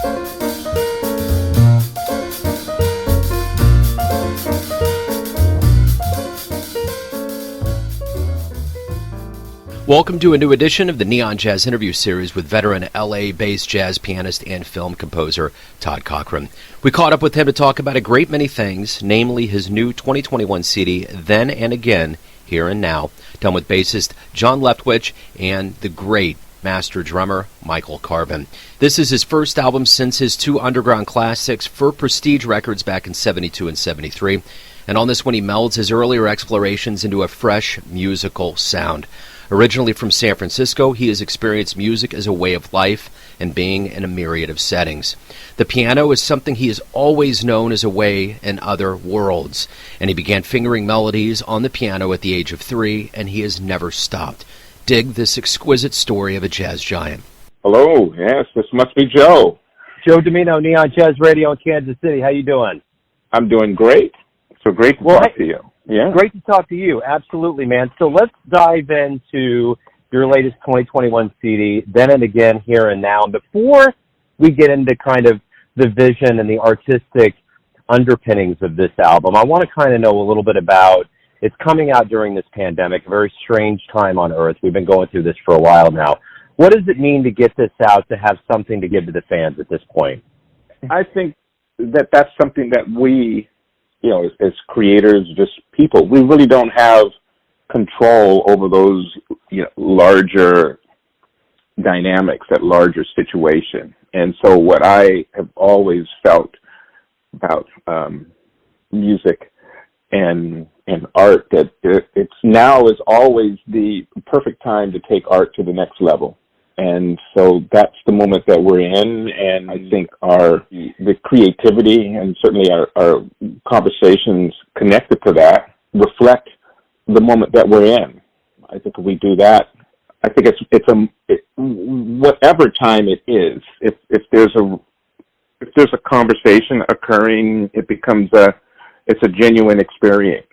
Welcome to a new edition of the Neon Jazz Interview Series with veteran LA-based jazz pianist and film composer Todd Cochran. We caught up with him to talk about a great many things, namely his new 2021 CD, Then and Again, Here and Now, done with bassist John Leftwich and the great master drummer Michael Carvin. This is his first album since his two underground classics for Prestige Records back in 72 and 73. And on this one he melds his earlier explorations into a fresh musical sound. Originally from San Francisco, he has experienced music as a way of life and being in a myriad of settings. The piano is something he has always known as a way in other worlds, and he began fingering melodies on the piano at the age of 3, and he has never stopped. Dig this exquisite story of a jazz giant. Hello, yes, this must be Joe. Joe Domino, Neon Jazz Radio in Kansas City. How you doing? I'm doing great. So great to talk to you. Yeah. Great to talk to you. Absolutely, man. So let's dive into your latest 2021 CD, Then and Again, Here and Now. Before we get into kind of the vision and the artistic underpinnings of this album, I want to kind of know a little bit about, it's coming out during this pandemic, a very strange time on Earth. We've been going through this for a while now. What does it mean to get this out, to have something to give to the fans at this point? I think that that's something that we, as creators, just people, we really don't have control over those, larger dynamics, that larger situation. And so what I have always felt about music and art, that it's now is always the perfect time to take art to the next level. And so that's the moment that we're in, and I think the creativity and certainly our conversations connected to that reflect the moment that we're in. I think if we do that, I think it's whatever time it is. If there's a conversation occurring, it becomes it's a genuine experience,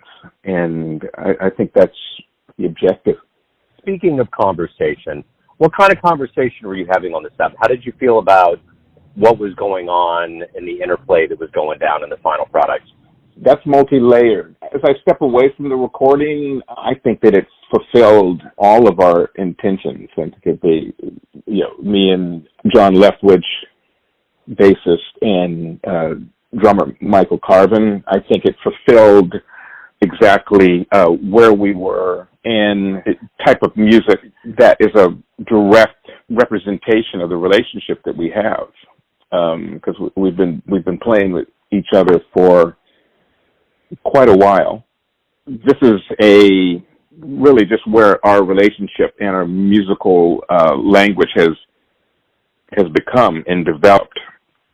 and I think that's the objective. Speaking of conversation, what kind of conversation were you having on this album? How did you feel about what was going on and the interplay that was going down in the final product? That's multi-layered. As I step away from the recording, I think that it's fulfilled all of our intentions. I think me and John Leftwich, bassist, and drummer Michael Carvin, I think it fulfilled exactly where we were and the type of music that is a direct representation of the relationship that we have, because we've been playing with each other for quite a while. This is really just where our relationship and our musical language has become and developed.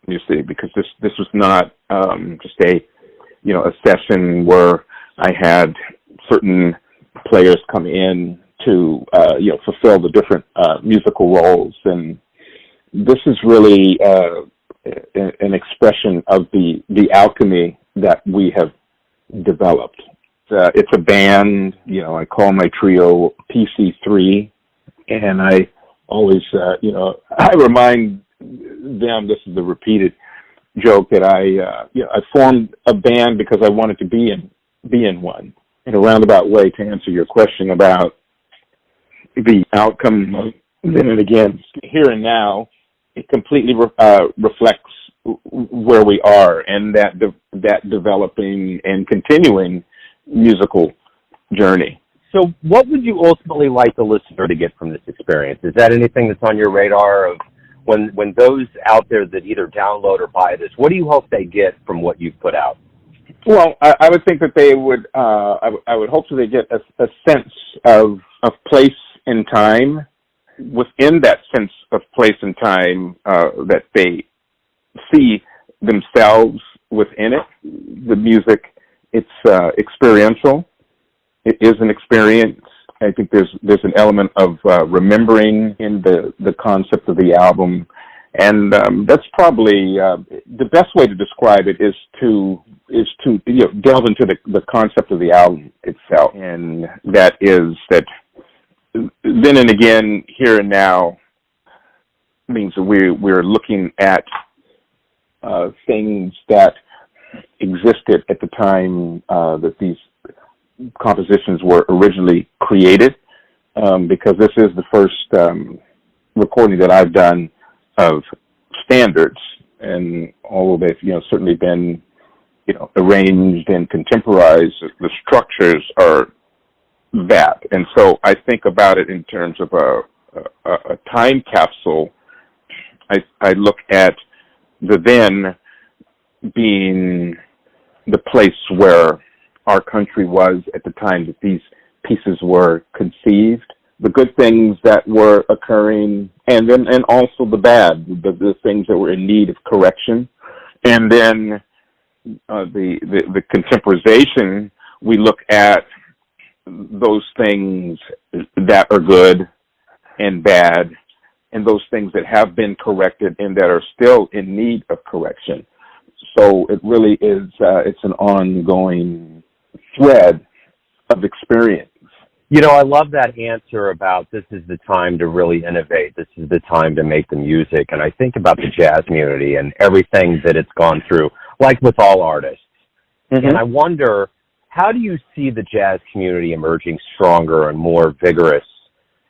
You see, because this was not just a session where I had certain players come in to fulfill the different musical roles, and this is really an expression of the alchemy that we have developed. It's a band. I call my trio PC3, and I always I remind them, this is the repeated joke, that I formed a band because I wanted to be in one. In a roundabout way, to answer your question about the outcome of Then and Again, Here and Now, it completely reflects where we are and that developing and continuing musical journey. So what would you ultimately like the listener to get from this experience? Is that anything that's on your radar of when those out there that either download or buy this, what do you hope they get from what you've put out? Well, I would think that they would, I would hope that they get a sense of place and time. Within that sense of place and time, that they see themselves within it. The music, it's experiential. It is an experience. I think there's an element of remembering in the concept of the album, and that's probably the best way to describe it is to delve into the concept of the album itself, and that is that Then and Again, Here and Now means that we're looking at things that existed at the time that these compositions were originally created, because this is the first recording that I've done of standards, and although they've certainly been arranged and contemporized, the structures are that. And so I think about it in terms of a time capsule. I look at the then being the place where our country was at the time that these pieces were conceived, the good things that were occurring, and also the bad, the things that were in need of correction. And then the contemporization, we look at those things that are good and bad, and those things that have been corrected and that are still in need of correction. So it really is, it's an ongoing thread of experience. I love that answer about this is the time to really innovate. This is the time to make the music. And I think about the jazz community and everything that it's gone through, like with all artists. Mm-hmm. And I wonder, how do you see the jazz community emerging stronger and more vigorous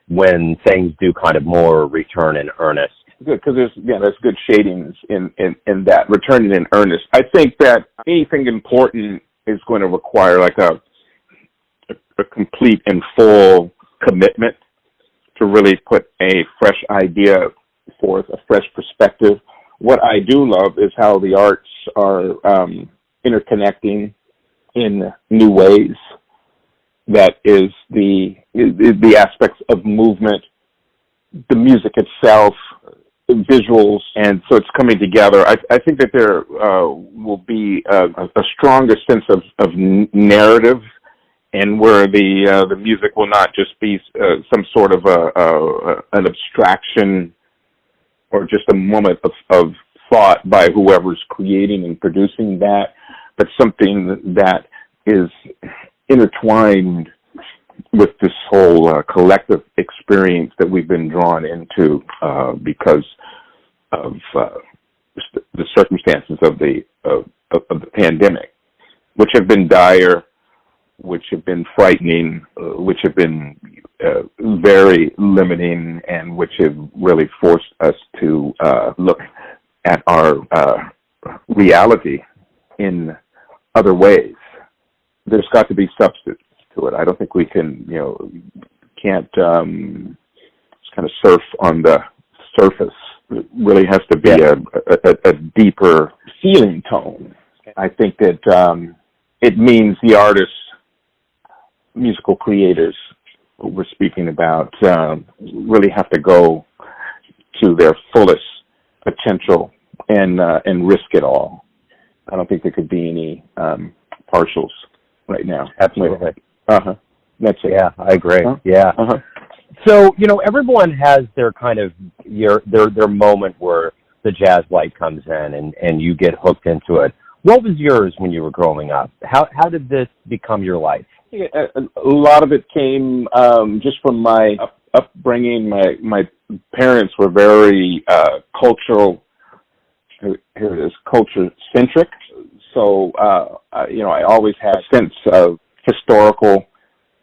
when things do kind of more return in earnest? Good, because there's good shadings in that, returning in earnest. I think that anything important is going to require like a complete and full commitment to really put a fresh idea forth, a fresh perspective. What I do love is how the arts are interconnecting in new ways. That is the aspects of movement, the music itself, visuals, and so it's coming together. I think that there will be a stronger sense of narrative, and where the music will not just be some sort of an abstraction or just a moment of thought by whoever's creating and producing that, but something that is intertwined with this whole collective experience that we've been drawn into because of the circumstances of the pandemic, which have been dire, which have been frightening, which have been very limiting, and which have really forced us to look at our reality in other ways. There's got to be substance to it. I don't think we can't just kind of surf on the surface. It really has to be a deeper feeling tone. I think that it means the artists, musical creators who we're speaking about really have to go to their fullest potential and risk it all. I don't think there could be any partials right now. Absolutely. That's it. Yeah, I agree. Uh-huh. Yeah. Uh-huh. So, everyone has their kind of their moment where the jazz light comes in and you get hooked into it. What was yours when you were growing up? How did this become your life? Yeah, a lot of it came just from my upbringing. My parents were very cultural. Here it is, culture-centric. So, I always had a sense of historical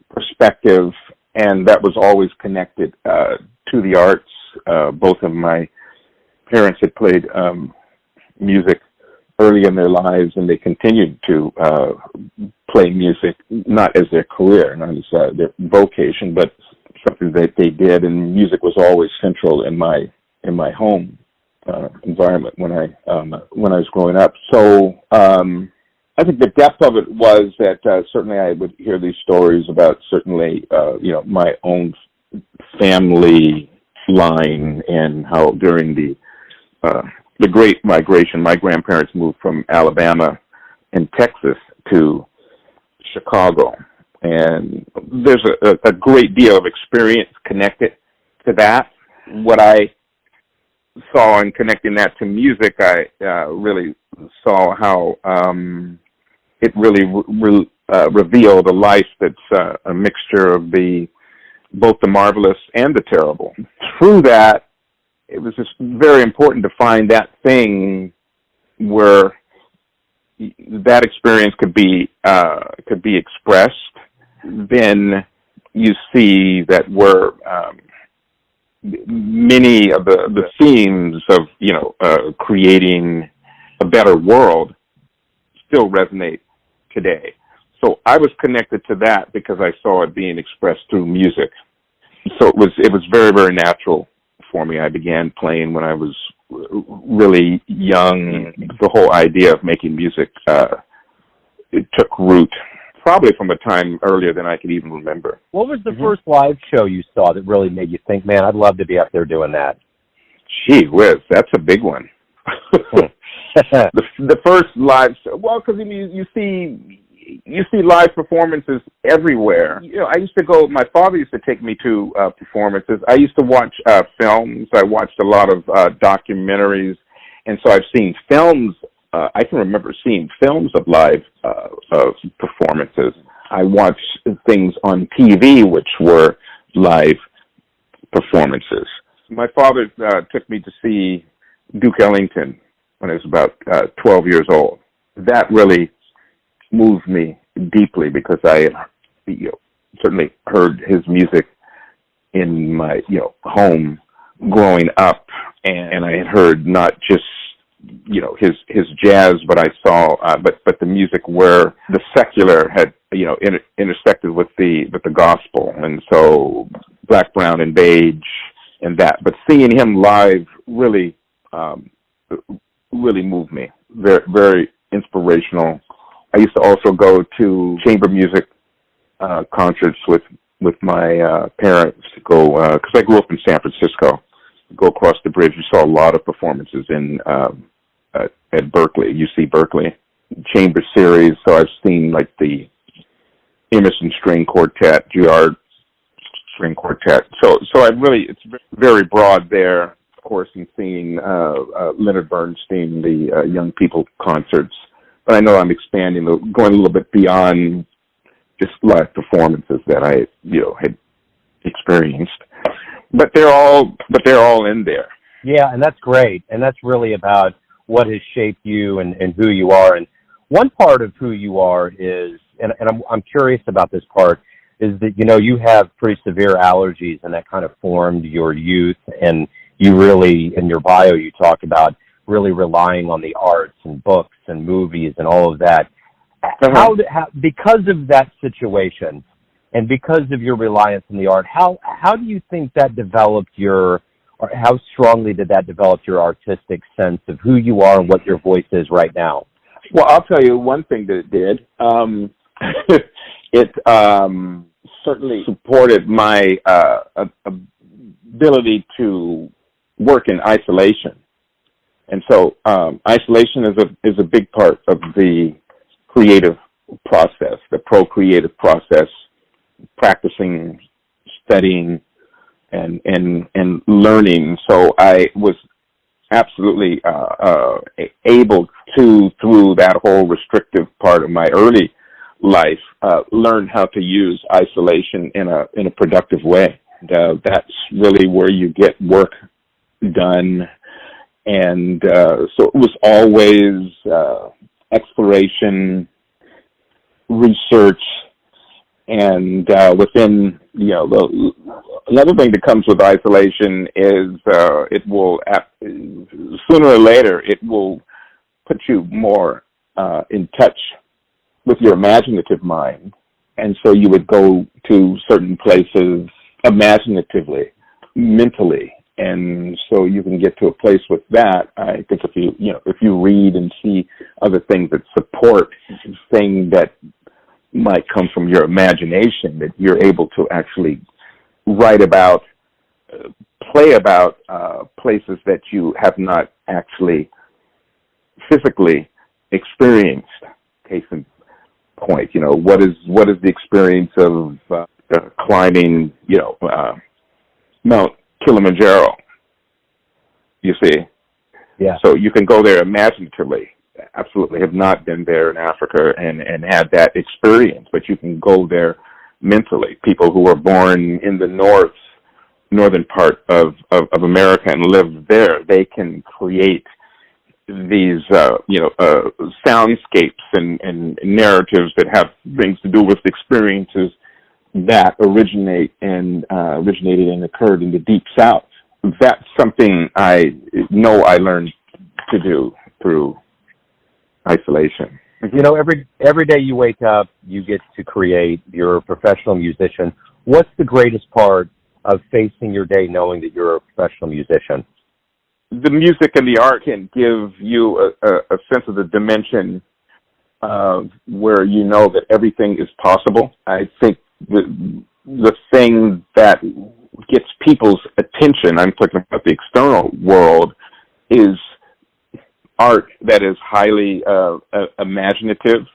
perspective, and that was always connected to the arts. Both of my parents had played music early in their lives, and they continued to play music, not as their career, not as their vocation, but something that they did, and music was always central in my home environment when I was growing up. So I think the depth of it was that certainly I would hear these stories about certainly my own family line and how during the Great Migration, my grandparents moved from Alabama and Texas to Chicago, and there's a great deal of experience connected to that. What I saw in connecting that to music, I really saw how it really revealed a life that's a mixture of both the marvelous and the terrible. Through that, it was just very important to find that thing where that experience could be expressed, then you see that where many of the themes of creating a better world still resonate today. So I was connected to that because I saw it being expressed through music. So it was very, very natural for me. I began playing when I was really young. The whole idea of making music, it took root probably from a time earlier than I could even remember. What was the first live show you saw that really made you think, man, I'd love to be up there doing that? Gee whiz, that's a big one. the first live show, well, because you see live performances everywhere. I used to go, my father used to take me to performances. I used to watch films. I watched a lot of documentaries. And so I've seen films. I can remember seeing films of live performances. I watched things on TV, which were live performances. My father took me to see Duke Ellington when I was about 12 years old. That really moved me deeply because I certainly heard his music in my home growing up, and I had heard not just his jazz, but I saw but the music where the secular had intersected with the gospel, and so Black, Brown, and Beige and that. But seeing him live really moved me. Very, very inspirational. I used to also go to chamber music concerts with my parents to go, because I grew up in San Francisco. Go across the bridge, we saw a lot of performances at Berkeley, UC Berkeley, chamber series. So I've seen like the Emerson String Quartet, Giard String Quartet. So it's very broad there. Of course, in seeing Leonard Bernstein, the young people concerts. But I know I'm expanding, going a little bit beyond just live performances that I, had experienced. But they're all in there. Yeah, and that's great. And that's really about what has shaped you and who you are. And one part of who you are is, and I'm curious about this part, is that, you have pretty severe allergies, and that kind of formed your youth. And you really, in your bio, you talk about really relying on the arts and books and movies and all of that. How, because of that situation and because of your reliance on the art, how do you think that developed or how strongly did that develop your artistic sense of who you are and what your voice is right now? Well, I'll tell you one thing that it did. It certainly supported my ability to work in isolation. And so isolation is a big part of the creative process, the pro-creative process, practicing, studying, and learning. So I was absolutely able to, through that whole restrictive part of my early life, learn how to use isolation in a productive way. And, that's really where you get work done. And so it was always exploration, research, and within, another thing that comes with isolation is it will, sooner or later, it will put you more in touch with your imaginative mind. And so you would go to certain places imaginatively, mentally. And so you can get to a place with that. I think if you read and see other things that support things that might come from your imagination, that you're able to actually write about, play about places that you have not actually physically experienced. Case in point, what is the experience of climbing, Mount Kilimanjaro, you see? Yeah. So you can go there imaginatively. Absolutely have not been there in Africa and had that experience, but you can go there mentally. People who are born in the northern part of America and live there, they can create these soundscapes and narratives that have things to do with experiences that originated and occurred in the Deep South. That's something I know I learned to do through isolation. You know, every day you wake up, you get to create. You're a professional musician. What's the greatest part of facing your day knowing that you're a professional musician? The music and the art can give you a sense of the dimension where you know that everything is possible. I think the thing that gets people's attention, I'm talking about the external world, is art that is highly imaginative.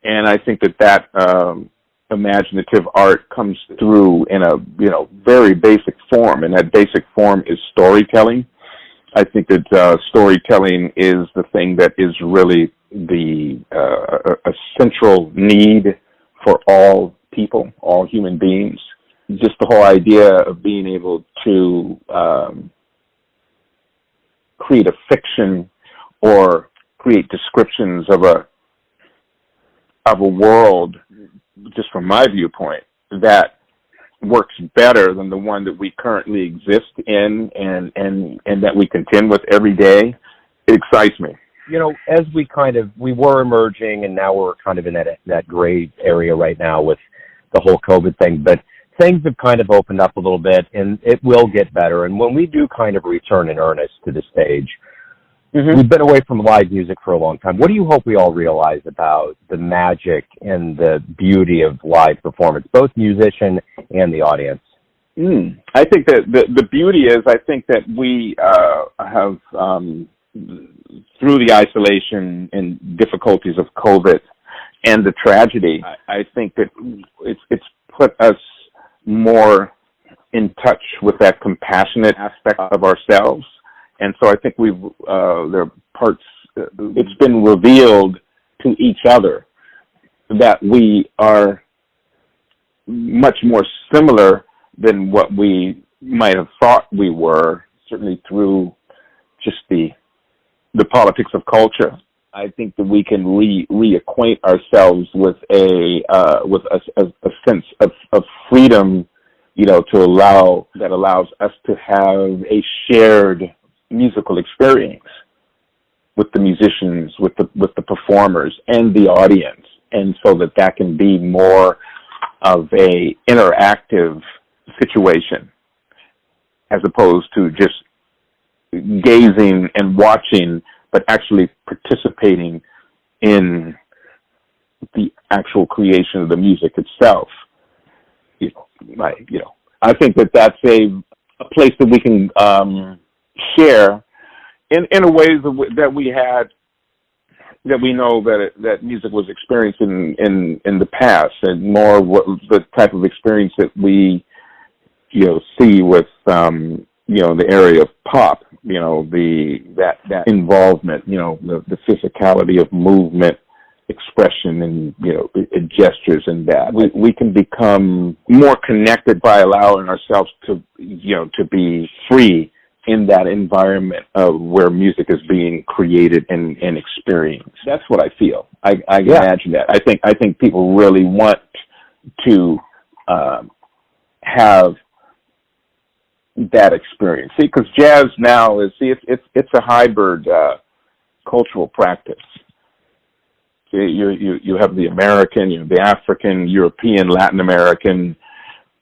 And I think that imaginative art comes through in a very basic form, and that basic form is storytelling. I think that storytelling is the thing that is really a central need for all people, all human beings. Just the whole idea of being able to create a fiction or create descriptions of a world, just from my viewpoint, that works better than the one that we currently exist in and that we contend with every day. It excites me. You know, as we were emerging, and now we're kind of in that gray area right now with the whole COVID thing, but things have kind of opened up a little bit, and it will get better. And when we do kind of return in earnest to the stage, we've been away from live music for a long time. What do you hope we all realize about the magic and the beauty of live performance, both musician and the audience? I think that the beauty is, I think that we have, through the isolation and difficulties of COVID and the tragedy, I think that it's put us more in touch with that compassionate aspect of ourselves. And so I think there are parts, it's been revealed to each other that we are much more similar than what we might have thought we were, certainly through just the politics of culture. I think that we can reacquaint ourselves with a sense of freedom, that allows us to have a shared musical experience with the musicians, with the performers and the audience, and so that can be more of a interactive situation as opposed to just gazing and watching, but actually participating in the actual creation of the music itself. I think that's a place that we can share in a ways that we had, that we know that music was experienced in the past, and more the type of experience that we see with the area of pop, that involvement, the physicality of movement, expression, and gestures, and that we can become more connected by allowing ourselves to be free in that environment of where music is being created and experienced. That's what I feel. I imagine that. I think people really want to have that experience. See, because jazz now is it's a hybrid cultural practice. See, you have the American, the African, European, Latin American,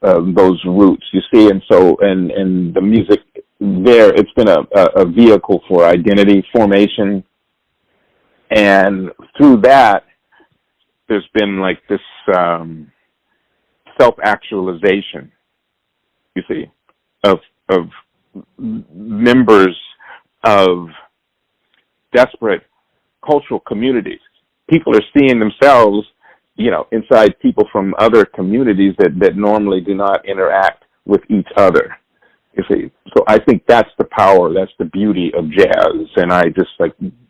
those roots. You see, and so and the music there, it's been a vehicle for identity formation, and through that, there's been like this self-actualization. You see. Of members of desperate cultural communities. People are seeing themselves, inside people from other communities that normally do not interact with each other. You see, so I think that's the power, that's the beauty of jazz, and I just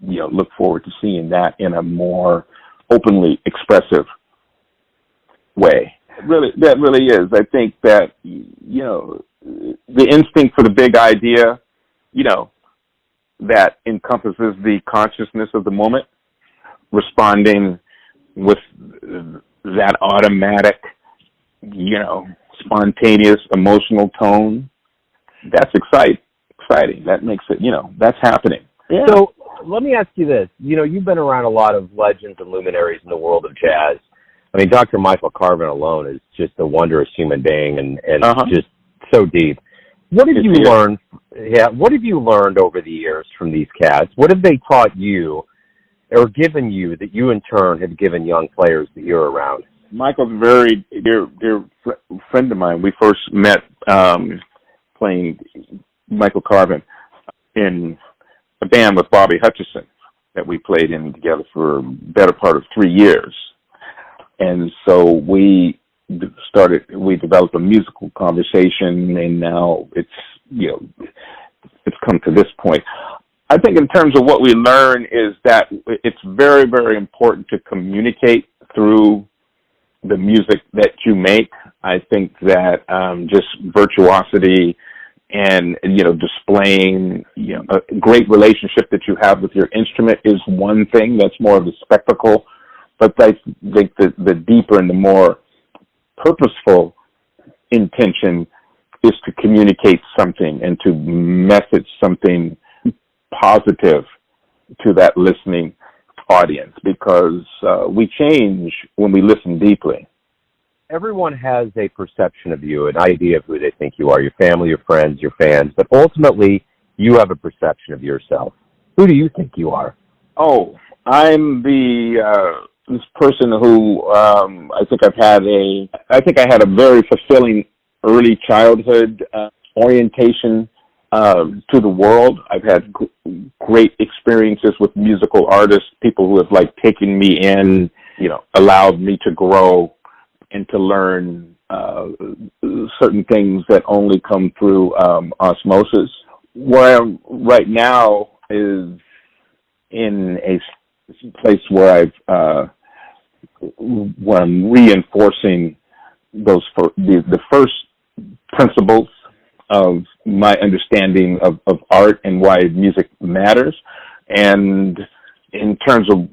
look forward to seeing that in a more openly expressive way. That really is. I think that the instinct for the big idea, that encompasses the consciousness of the moment, responding with that automatic, spontaneous emotional tone. That's exciting. That makes it, that's happening. Yeah. So let me ask you this. You've been around a lot of legends and luminaries in the world of jazz. I mean, Dr. Michael Carvin alone is just a wondrous human being and just so deep. What have you learned? Yeah, what have you learned over the years from these cats? What have they taught you or given you that you in turn have given young players that you're around? Michael's a very dear friend of mine. We first met playing Michael Carvin in a band with Bobby Hutcherson that we played in together for a better part of 3 years. And so we developed a musical conversation, and now it's come to this point. I think in terms of what we learn is that it's very, very important to communicate through the music that you make. I think that just virtuosity and, displaying, a great relationship that you have with your instrument is one thing. That's more of a spectacle. But I think the deeper and the more purposeful intention is to communicate something and to message something positive to that listening audience, because we change when we listen deeply. Everyone has a perception of you, an idea of who they think you are, your family, your friends, your fans, but ultimately you have a perception of yourself. Who do you think you are? Oh, I'm this person who I think I had a very fulfilling early childhood orientation to the world. I've had great experiences with musical artists, people who have taken me in, allowed me to grow and to learn certain things that only come through osmosis. Where I am right now is in a place where where I'm reinforcing the first principles of my understanding of art and why music matters. And in terms of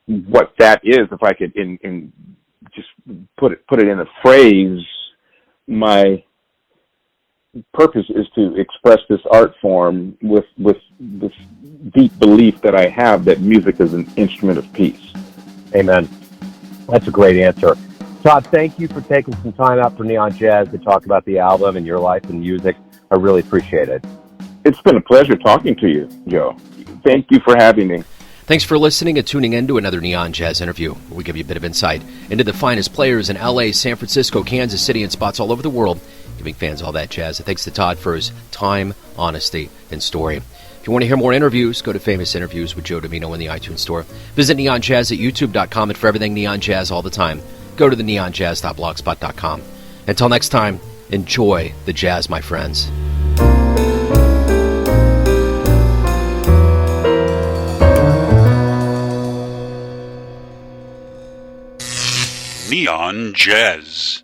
what that is, if I could just put it in a phrase, my purpose is to express this art form with this deep belief that I have that music is an instrument of peace. Amen. That's a great answer. Todd, thank you for taking some time out for Neon Jazz to talk about the album and your life and music. I really appreciate it. It's been a pleasure talking to you, Joe. Thank you for having me. Thanks for listening and tuning in to another Neon Jazz interview, where we give you a bit of insight into the finest players in L.A., San Francisco, Kansas City, and spots all over the world, giving fans all that jazz. And thanks to Todd for his time, honesty, and story. If you want to hear more interviews, go to Famous Interviews with Joe Domino in the iTunes Store. Visit Neon Jazz at youtube.com, and for everything Neon Jazz all the time, go to the neonjazz.blogspot.com. Until next time, enjoy the jazz, my friends. Neon Jazz.